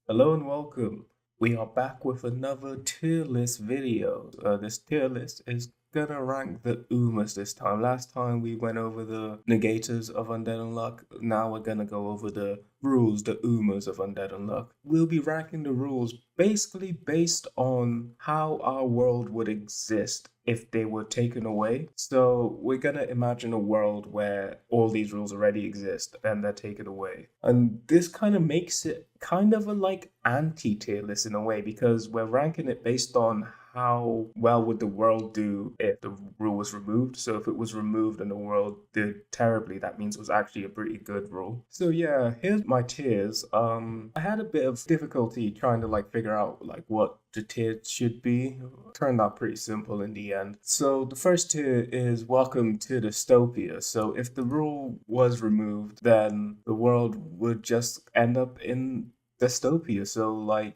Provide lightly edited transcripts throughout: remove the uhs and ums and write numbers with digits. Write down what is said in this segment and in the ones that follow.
Hello and welcome. We are back with another tier list video. This tier list is gonna rank the Umas this time. Last time we went over the negators of Undead Unluck. Now we're gonna go over the rules, the Umas of Undead Unluck. We'll be ranking the rules basically based on how our world would exist if they were taken away. So we're gonna imagine a world where all these rules already exist and they're taken away. And this kind of makes it kind of a like anti-tier list in a way because we're ranking it based on how well would the world do if the rule was removed. So if it was removed and the world did terribly, that means it was actually a pretty good rule. So yeah, here's my tiers. I had a bit of difficulty trying to like figure out like what the tiers should be. Turned out pretty simple in the end. So the first tier is welcome to dystopia. So if the rule was removed, then the world would just end up in dystopia. So like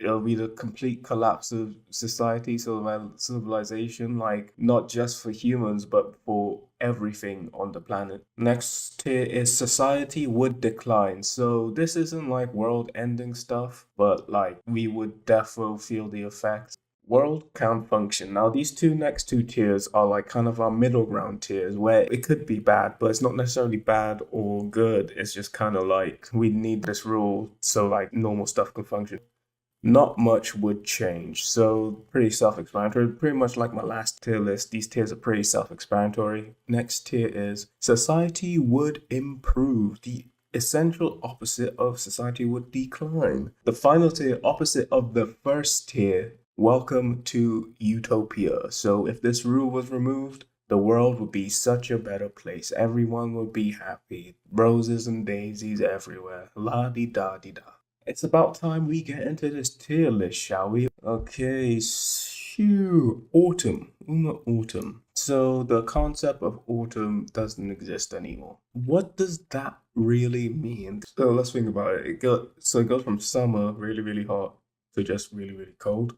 it'll be the complete collapse of society, civilization, like not just for humans, but for everything on the planet. Next tier is society would decline. So this isn't like world ending stuff, but like we would definitely feel the effects. World can't function. Now, these next two tiers are like kind of our middle ground tiers where it could be bad, but it's not necessarily bad or good. It's just kind of like we need this rule so like normal stuff can function. Not much would change. So, pretty self explanatory. Pretty much like my last tier list, these tiers are pretty self explanatory. Next tier is society would improve. The essential opposite of society would decline. The final tier, opposite of the first tier, welcome to utopia. So, if this rule was removed, the world would be such a better place. Everyone would be happy. Roses and daisies everywhere. La di da di da. It's about time we get into this tier list, shall we? Okay, so autumn. Autumn. So the concept of autumn doesn't exist anymore. What does that really mean? So let's think about it. It goes from summer, really, really hot, to just really, really cold.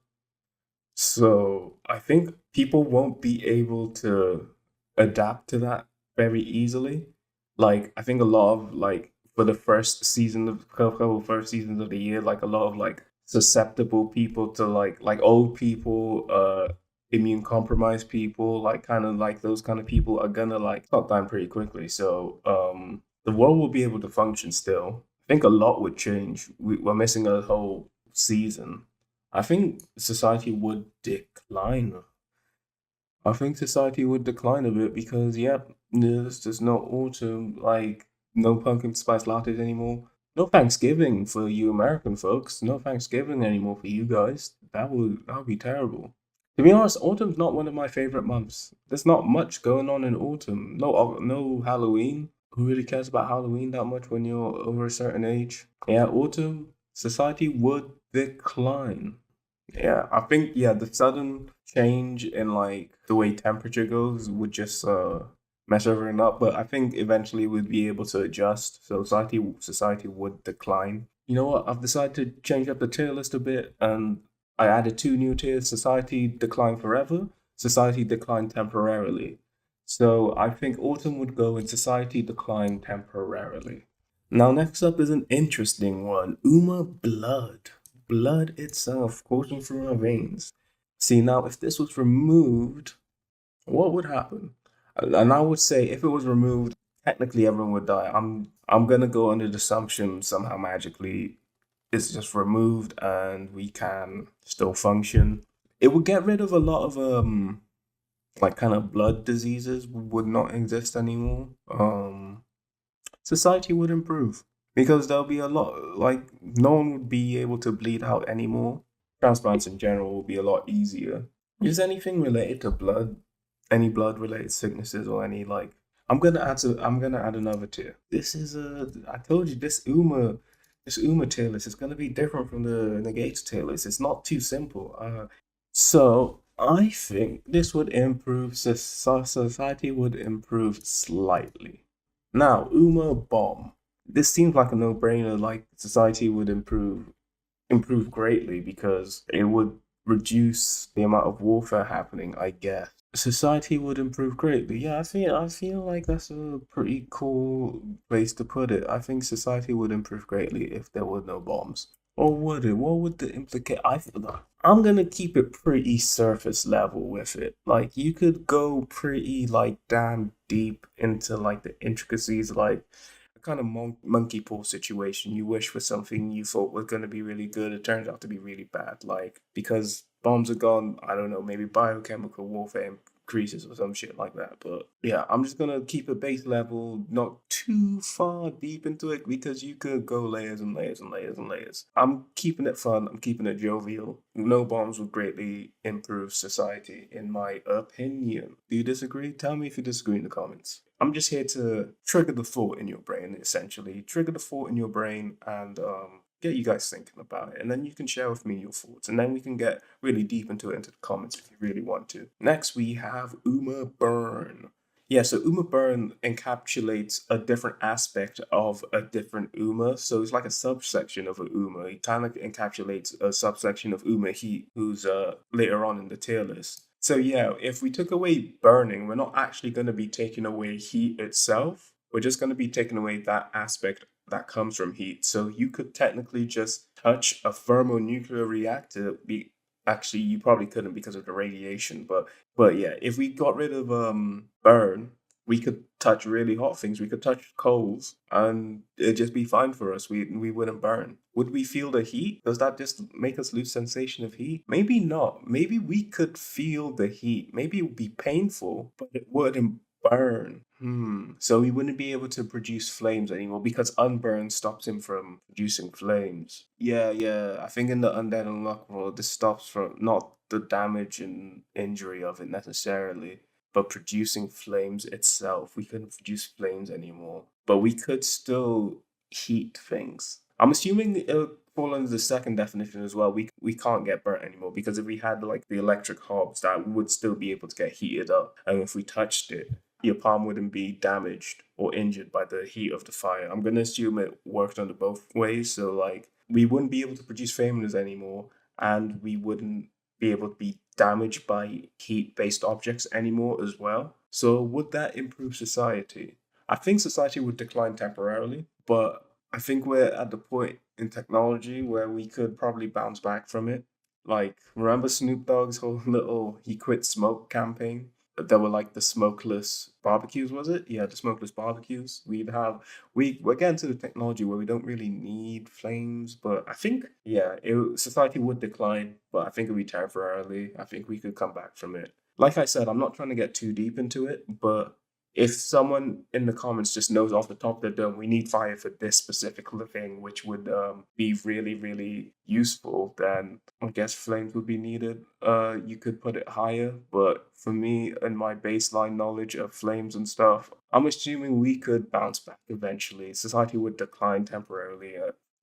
So I think people won't be able to adapt to that very easily. Like I think a lot of like for the first season of couple first seasons of the year, like a lot of like susceptible people to like old people, immune compromised people, like kind of like those kind of people are gonna like stop dying pretty quickly. So the world will be able to function still. I think a lot would change. We're missing a whole season. I think society would decline. I think society would decline a bit because, yep, there's no autumn, like no pumpkin spice lattes anymore. No Thanksgiving for you American folks. No Thanksgiving anymore for you guys. That would be terrible. To be honest, autumn's not one of my favorite months. There's not much going on in autumn. No Halloween. Who really cares about Halloween that much when you're over a certain age? Yeah, autumn society would decline. Yeah, I think the sudden change in like the way temperature goes would just mess everything up. But I think eventually we'd be able to adjust. So society would decline. You know what? I've decided to change up the tier list a bit, and I added two new tiers: society decline forever, society decline temporarily. So I think autumn would go in society decline temporarily. Now, next up is an interesting one. Uma blood. Blood itself coursing through our veins. See, now, if this was removed, what would happen? And I would say if it was removed, technically everyone would die. I'm gonna go under the assumption somehow magically it's just removed and we can still function. It would get rid of a lot of like kind of blood diseases would not exist anymore. Society would improve because there'll be a lot like no one would be able to bleed out anymore. Transplants in general will be a lot easier. Is anything related to blood? Any blood related sicknesses or any like I'm gonna add another tier. This is I told you this Uma tier list is gonna be different from the Negates tier list. It's not too simple. So I think this would improve society would improve slightly. Now, Uma bomb. This seems like a no-brainer. Like society would improve greatly because it would reduce the amount of warfare happening, I guess. Society would improve greatly. Yeah, I feel like that's a pretty cool place to put it. I think society would improve greatly if there were no bombs. Or would it? What would the implicate? I'm gonna keep it pretty surface level with it. Like you could go pretty like damn deep into like the intricacies, like a kind of monkey paw situation. You wish for something you thought was gonna be really good, it turns out to be really bad. Like because bombs are gone, I don't know, maybe biochemical warfare increases or some shit like that. But yeah, I'm just gonna keep it base level, not too far deep into it because you could go layers and layers and layers and layers. I'm keeping it fun, I'm keeping it jovial. No bombs would greatly improve society, in my opinion. Do you disagree? Tell me if you disagree in the comments. I'm just here to trigger the thought in your brain, essentially. Trigger the thought in your brain and get you guys thinking about it. And then you can share with me your thoughts. And then we can get really deep into the comments if you really want to. Next, we have Uma Burn. Yeah, so Uma Burn encapsulates a different aspect of a different Uma. So it's like a subsection of a Uma. It kind of encapsulates a subsection of Uma Heat, who's later on in the tier list. So yeah, if we took away burning, we're not actually going to be taking away heat itself. We're just going to be taking away that aspect that comes from heat. So you could technically just touch a thermonuclear reactor. Actually, you probably couldn't because of the radiation, but yeah, if we got rid of burn, we could touch really hot things. We could touch coals, and it'd just be fine for us. We wouldn't burn. Would we feel the heat? Does that just make us lose sensation of heat? Maybe not. Maybe we could feel the heat. Maybe it would be painful, but it wouldn't burn. So he wouldn't be able to produce flames anymore because unburn stops him from producing flames. Yeah, yeah. I think in the Undead Unluck world, this stops from not the damage and injury of it necessarily, but producing flames itself. We couldn't produce flames anymore, but we could still heat things. I'm assuming it'll fall under the second definition as well. We can't get burnt anymore because if we had like the electric hobs, that would still be able to get heated up, and if we touched it, your palm wouldn't be damaged or injured by the heat of the fire. I'm gonna assume it worked under both ways. So like we wouldn't be able to produce flames anymore, and we wouldn't be able to be damaged by heat-based objects anymore as well. So would that improve society? I think society would decline temporarily, but I think we're at the point in technology where we could probably bounce back from it. Like, remember Snoop Dogg's whole little he quit smoke campaign? There were like the smokeless barbecues, was it? Yeah, the smokeless barbecues. We're getting to the technology where we don't really need flames, but I think yeah, society would decline, but I think it'll be temporarily. I think we could come back from it. Like I said, I'm not trying to get too deep into it, but if someone in the comments just knows off the top of their dome, we need fire for this specific thing, which would be really, really useful, then I guess flames would be needed. You could put it higher, but for me and my baseline knowledge of flames and stuff, I'm assuming we could bounce back eventually. Society would decline temporarily.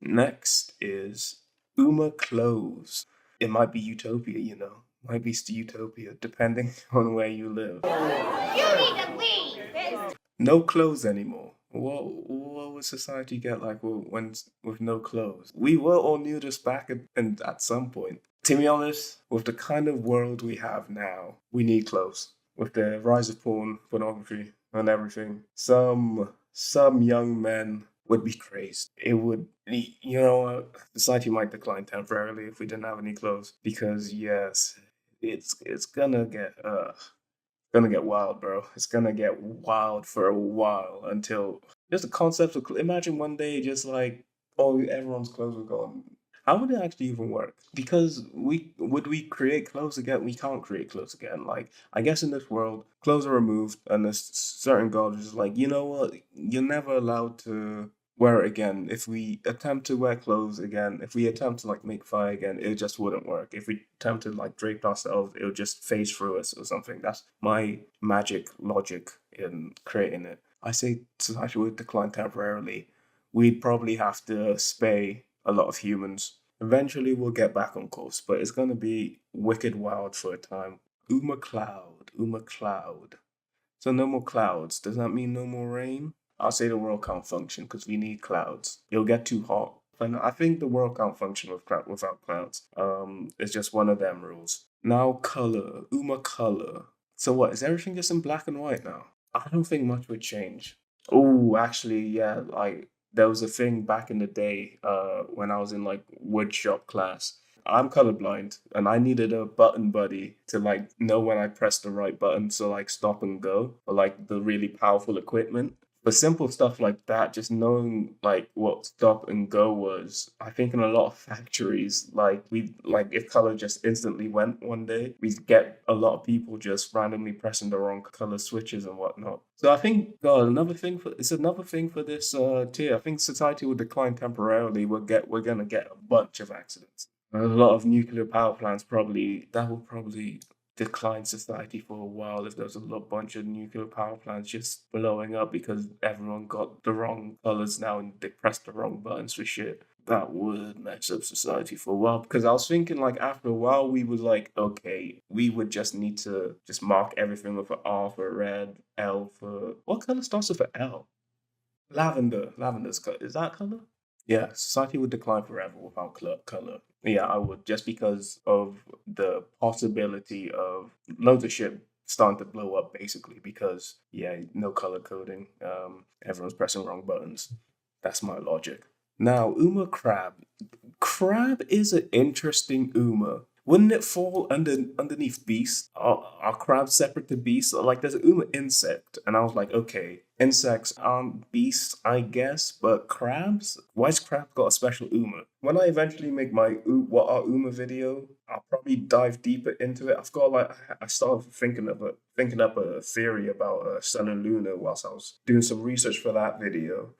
Next is Uma Close. It might be utopia, you know. Might be utopia, depending on where you live. You need to leave. No clothes anymore. What would society get like when with no clothes? We were all nudist back at some point. To be honest, with the kind of world we have now, we need clothes. With the rise of pornography, and everything, some young men would be crazed. It would, you know, society might decline temporarily if we didn't have any clothes because yes, it's gonna get wild, bro. It's gonna get wild for a while until just the concept of imagine one day just like oh everyone's clothes are gone. How would it actually even work? Because we create clothes again? We can't create clothes again. Like I guess in this world, clothes are removed, and this certain god is just like you know what? You're never allowed to wear it again. If we attempt to wear clothes again, if we attempt to like make fire again, it just wouldn't work. If we attempt to like drape ourselves, it would just phase through us or something. That's my magic logic in creating it. I say society would decline temporarily. We'd probably have to spay a lot of humans. Eventually we'll get back on course, but it's gonna be wicked wild for a time. Uma Cloud. So no more clouds. Does that mean no more rain? I'll say the world can't function because we need clouds. It'll get too hot. And I think the world can't function without clouds. It's just one of them rules. Now color, Uma color. So what? Is everything just in black and white now? I don't think much would change. Oh, actually, yeah. Like there was a thing back in the day when I was in like wood shop class. I'm colorblind and I needed a button buddy to like know when I press the right button to like stop and go or like the really powerful equipment. But simple stuff like that, just knowing like what stop and go was, I think in a lot of factories, like we like if color just instantly went one day, we get a lot of people just randomly pressing the wrong color switches and whatnot. So I think God, another thing for this tier. I think society will decline temporarily. We're gonna get a bunch of accidents. A lot of nuclear power plants probably that will probably decline society for a while if there's a bunch of nuclear power plants just blowing up because everyone got the wrong colors now and they pressed the wrong buttons for shit. That would mess up society for a while because I was thinking like after a while we would like okay we would just need to just mark everything with an R for red, L for what color starts with an L? Lavender. Lavender's color. Is that color? Yeah, society would decline forever without color. Yeah, I would, just because of the possibility of loads of shit starting to blow up, basically, because, yeah, no color coding. Everyone's pressing wrong buttons. That's my logic. Now, Uma Crab. Crab is an interesting Uma. Wouldn't it fall underneath beast? Are crabs separate to beasts? Like there's an Uma insect, and I was like, okay, insects aren't beasts, I guess, but crabs? Why's crab got a special Uma? When I eventually make my what are Uma video, I'll probably dive deeper into it. I've got like I started thinking up a theory about Sun and Luna whilst I was doing some research for that video.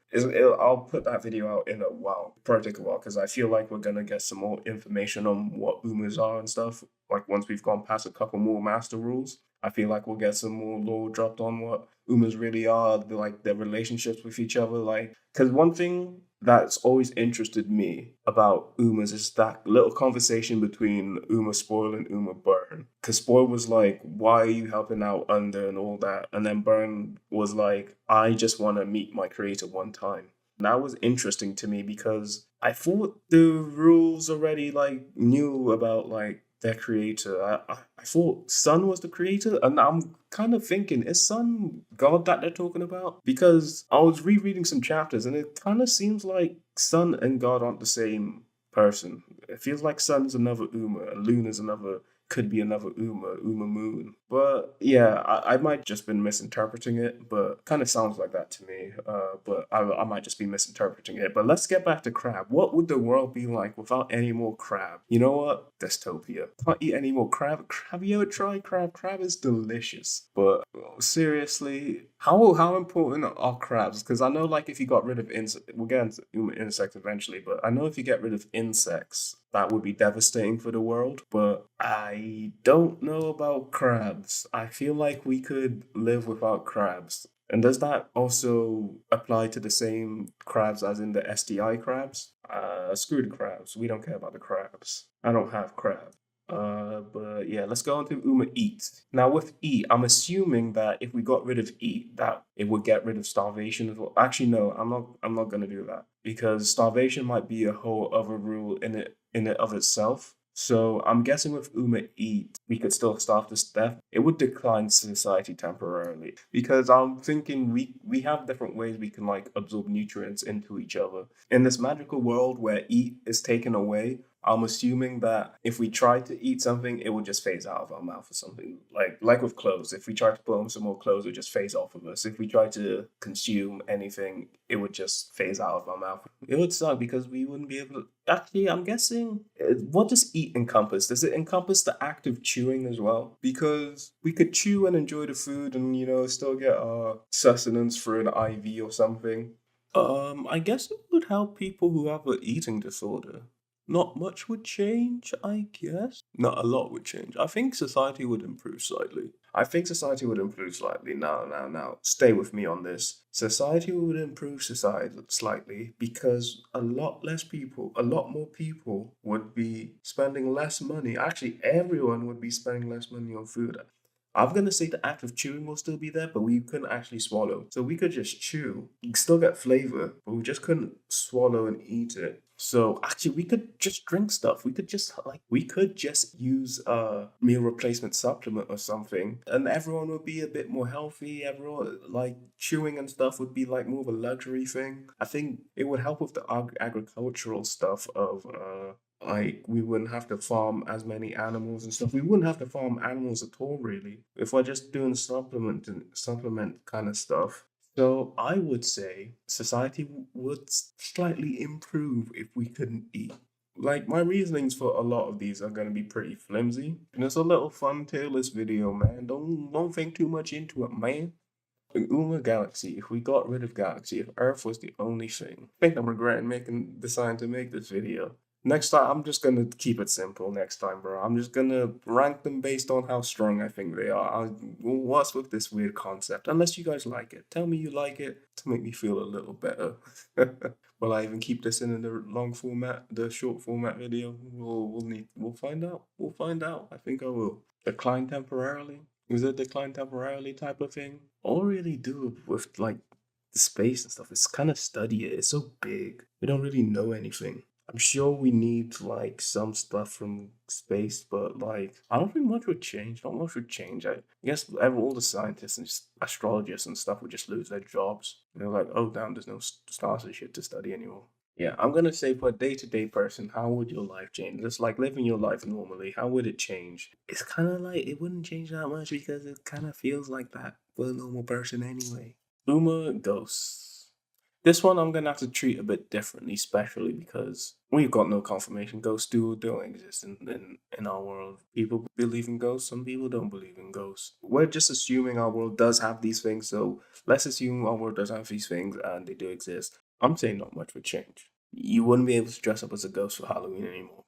I'll put that video out in a while. Probably take a while because I feel like we're gonna get some more information on what Umas are and stuff. Like once we've gone past a couple more master rules, I feel like we'll get some more lore dropped on what Umas really are, like their relationships with each other. Like, because one thing that's always interested me about Umas is that little conversation between Uma Spoil and Uma Burn. Because Spoil was like, "Why are you helping out Under and all that?" And then Burn was like, "I just want to meet my creator one time." That was interesting to me because I thought the rules already like knew about like their creator. I thought Sun was the creator, and I'm kind of thinking, is Sun God that they're talking about? Because I was rereading some chapters, and it kind of seems like Sun and God aren't the same person. It feels like Sun's another Uma, and Luna's another could be another Uma Moon. But yeah, I might just been misinterpreting it, but kind of sounds like that to me. But I might just be misinterpreting it. But let's get back to crab. What would the world be like without any more crab? You know what? Dystopia. Can't eat any more crab. Have you ever tried crab? Crab is delicious. But seriously, how important are crabs? Because I know like if you got rid of insects, we'll get into insects eventually, but I know if you get rid of insects, that would be devastating for the world. But I don't know about crabs. I feel like we could live without crabs. And does that also apply to the same crabs as in the SDI crabs? Screw the crabs. We don't care about the crabs. I don't have crabs. But yeah, let's go on to Uma Eat. Now with Eat, I'm assuming that if we got rid of Eat, that it would get rid of starvation as well. Actually, no, I'm not gonna do that because starvation might be a whole other rule in it of itself. So I'm guessing with Uma Eat, we could still starve to death. It would decline society temporarily because I'm thinking we have different ways we can like absorb nutrients into each other. In this magical world where Eat is taken away, I'm assuming that if we try to eat something, it would just phase out of our mouth or something. Like with clothes, if we try to put on some more clothes, it would just phase off of us. If we try to consume anything, it would just phase out of our mouth. It would suck because we wouldn't be able to. Actually, I'm guessing. What does eat encompass? Does it encompass the act of chewing as well? Because we could chew and enjoy the food, and still get our sustenance through an IV or something. I guess it would help people who have an eating disorder. Not much would change, I guess. Not a lot would change. I think society would improve slightly. I think society would improve slightly. Now. Stay with me on this. Society would improve society slightly because a lot more people would be spending less money. Actually, everyone would be spending less money on food. I'm gonna say the act of chewing will still be there, but we couldn't actually swallow. So we could just chew. You still get flavor, but we just couldn't swallow and eat it. So actually, we could just drink stuff. We could just use a meal replacement supplement or something, and everyone would be a bit more healthy. Everyone like chewing and stuff would be like more of a luxury thing. I think it would help with the agricultural stuff of like we wouldn't have to farm as many animals and stuff. We wouldn't have to farm animals at all, really, if we're just doing supplement kind of stuff. So I would say society would slightly improve if we couldn't eat. Like my reasonings for a lot of these are gonna be pretty flimsy. And it's a little fun tier list video, man. Don't think too much into it, man. Uma Galaxy, if we got rid of Galaxy, if Earth was the only thing, I think I'm regretting deciding to make this video. Next time, I'm just gonna keep it simple next time, bro. I'm just gonna rank them based on how strong I think they are. What's with this weird concept? Unless you guys like it. Tell me you like it to make me feel a little better. Will I even keep this in the long format, the short format video? We'll find out. We'll find out. I think I will. Decline temporarily? Is it decline temporarily type of thing? All we really do with like the space and stuff is kind of study it. It's so big. We don't really know anything. I'm sure we need like some stuff from space, but like I don't think much would change. Not much would change. I guess all the scientists and astrologists and stuff would just lose their jobs. They're like, oh damn, there's no stars and shit to study anymore. Yeah, I'm gonna say for a day-to-day person, how would your life change? Just like living your life normally, how would it change? It's kind of like it wouldn't change that much because it kind of feels like that for a normal person anyway. Uma ghosts. This one I'm gonna have to treat a bit differently, especially because we've got no confirmation ghosts do or don't exist in our world. People believe in ghosts, some people don't believe in ghosts. We're just assuming our world does have these things, so let's assume our world does have these things and they do exist. I'm saying not much would change. You wouldn't be able to dress up as a ghost for Halloween anymore.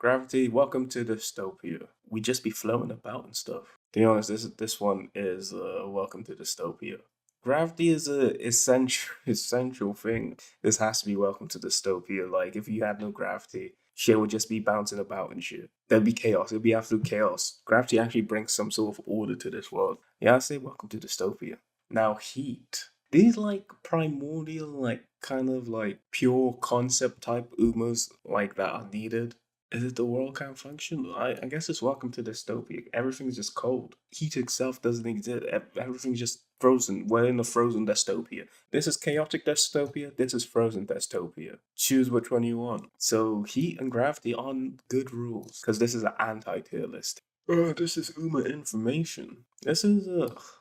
Gravity, welcome to dystopia. We just be floating about and stuff. To be honest, this one is welcome to dystopia. Gravity is a essential thing. This has to be welcome to dystopia. Like if you had no gravity, shit would just be bouncing about and shit. There'd be chaos. It'd be absolute chaos. Gravity actually brings some sort of order to this world. Yeah, I say welcome to dystopia. Now heat. These like primordial, like kind of like pure concept type umas like that are needed. Is it the world can't function? I guess it's welcome to dystopia. Everything's just cold. Heat itself doesn't exist. Everything's just frozen. We're in a frozen dystopia. This is chaotic dystopia. This is frozen dystopia. Choose which one you want. So heat and gravity aren't good rules because this is an anti-tier list. This is Uma information. This is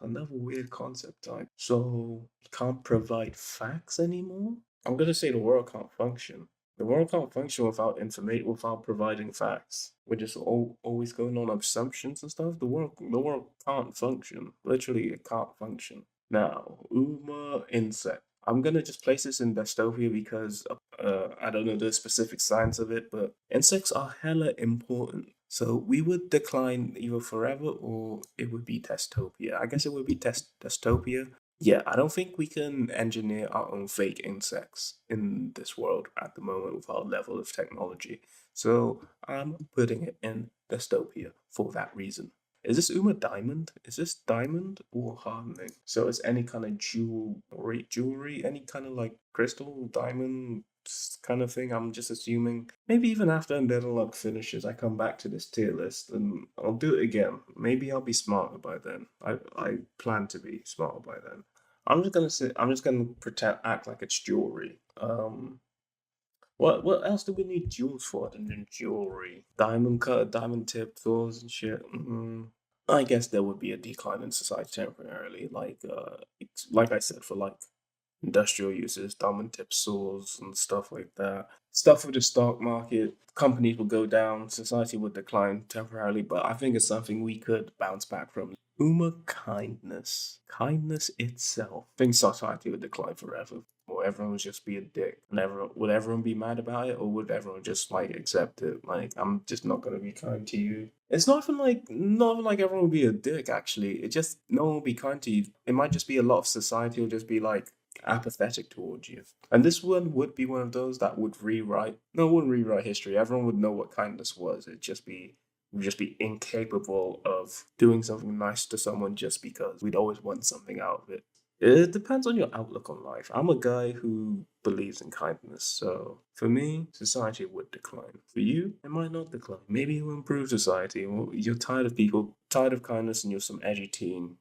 another weird concept type. So can't provide facts anymore? I'm gonna say the world can't function. The world can't function without providing facts. We're just always going on assumptions and stuff. The world can't function. Literally, it can't function. Now, Uma insect. I'm gonna just place this in dystopia because I don't know the specific science of it, but insects are hella important. So we would decline either forever or it would be dystopia. I guess it would be dystopia. Yeah, I don't think we can engineer our own fake insects in this world at the moment with our level of technology. So I'm putting it in dystopia for that reason. Is this Uma diamond? Is this diamond or hardening? So it's any kind of jewelry, any kind of like crystal, diamond kind of thing. I'm just assuming. Maybe even after Undead Unluck finishes, I come back to this tier list and I'll do it again. Maybe I'll be smarter by then. I plan to be smarter by then. I'm just gonna pretend act like it's jewelry. What else do we need jewels for than jewelry? Diamond cut, diamond tip tools and shit. I guess there would be a decline in society temporarily, like I said, for like industrial uses, diamond tip saws and stuff like that. Stuff with the stock market, companies would go down, society would decline temporarily, but I think it's something we could bounce back from. Uma kindness. Kindness itself. I think society would decline forever. Or everyone would just be a dick. Would everyone be mad about it? Or would everyone just like accept it? Like, I'm just not gonna be kind to you. It's not even like everyone would be a dick, actually. It just no one will be kind to you. It might just be a lot of society will just be like apathetic towards you. And this one would be one of those that would it wouldn't rewrite history. Everyone would know what kindness was. We'd just be incapable of doing something nice to someone just because we'd always want something out of it. It depends on your outlook on life. I'm a guy who believes in kindness, so for me, society would decline. For you, it might not decline. Maybe it will improve society. Well, you're tired of people, tired of kindness, and you're some edgy teen.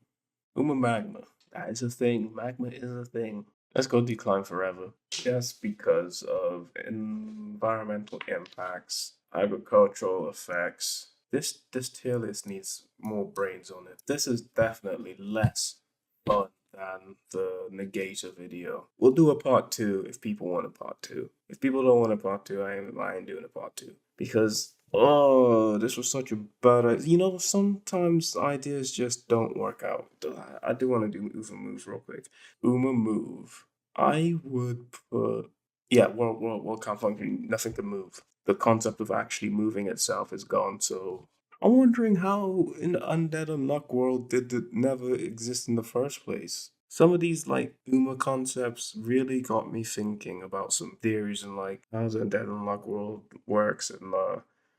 Magma. That is a thing. Magma is a thing. Let's go decline forever. Just because of environmental impacts, agricultural effects. This tier list needs more brains on it. This is definitely less fun than the Negator video. We'll do a part two if people want a part two. If people don't want a part two, I ain't doing a part two. Because this was such a bad idea. You know, sometimes ideas just don't work out. I do want to do Uma moves real quick. Uma move. I would put world can't function, nothing to move. The concept of actually moving itself is gone, so I'm wondering how in the Undead Unluck world did it never exist in the first place. Some of these like Uma concepts really got me thinking about some theories and like how the Undead Unluck world works, and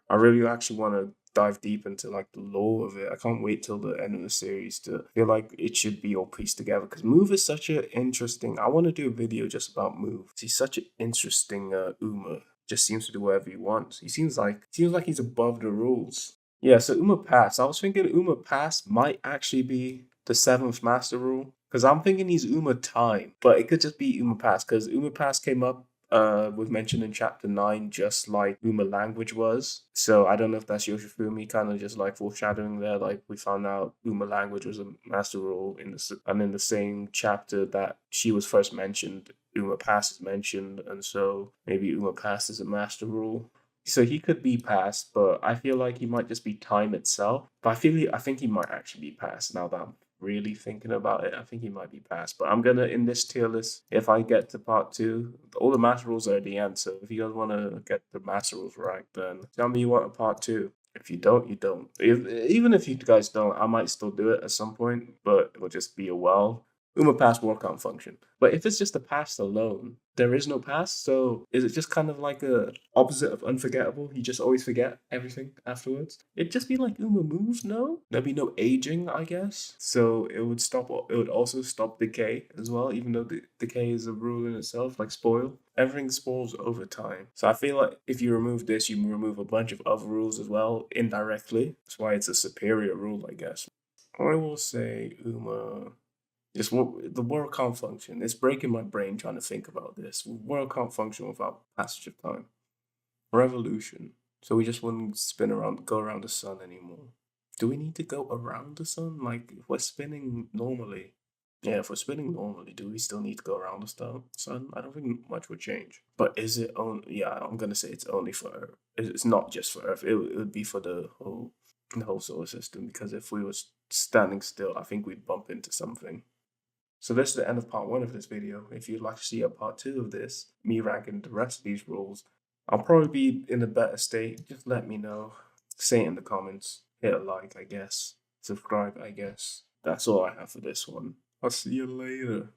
I really actually want to dive deep into like the lore of it. I can't wait till the end of the series to feel like it should be all pieced together because Move is such an interesting. I want to do a video just about Move. He's such an interesting Uma. Just seems to do whatever he wants. He seems like he's above the rules. Yeah, so Uma Pass. I was thinking Uma Pass might actually be the seventh master rule. Because I'm thinking he's Uma Time, but it could just be Uma Pass, because Uma Pass came up was mentioned in chapter 9, just like Uma language was. So I don't know if that's Yoshifumi kind of just like foreshadowing there. Like we found out Uma language was a master rule and in the same chapter that she was first mentioned, Uma Pass is mentioned, and so maybe Uma Pass is a master rule. So he could be passed, but I feel like he might just be time itself. But I think he might actually be passed now that I'm really thinking about it. I think he might be passed. But I'm gonna in this tier list, if I get to part two, all the master rules are at the end. So if you guys wanna get the master rules right, then tell me you want a part two. If you don't, you don't. Even if you guys don't, I might still do it at some point, but it'll just be a while. Uma pass will can't function. But if it's just a pass alone, there is no pass. So is it just kind of like a opposite of unforgettable? You just always forget everything afterwards. It'd just be like Uma moves, no? There'd be no aging, I guess. So it would stop. It would also stop decay as well, even though decay is a rule in itself, like spoil. Everything spoils over time. So I feel like if you remove this, you remove a bunch of other rules as well indirectly. That's why it's a superior rule, I guess. I will say Uma. The world can't function. It's breaking my brain trying to think about this. The world can't function without passage of time. Revolution. So we just wouldn't go around the sun anymore. Do we need to go around the sun? Like, if we're spinning normally. Yeah, if we're spinning normally, do we still need to go around the sun? I don't think much would change. But is it only? Yeah, I'm gonna say it's only for Earth. It's not just for Earth. It would be for the whole solar system. Because if we were standing still, I think we'd bump into something. So this is the end of part 1 of this video. If you'd like to see a part 2 of this, me ranking the rest of these rules, I'll probably be in a better state. Just let me know. Say it in the comments. Hit a like, I guess. Subscribe, I guess. That's all I have for this one. I'll see you later.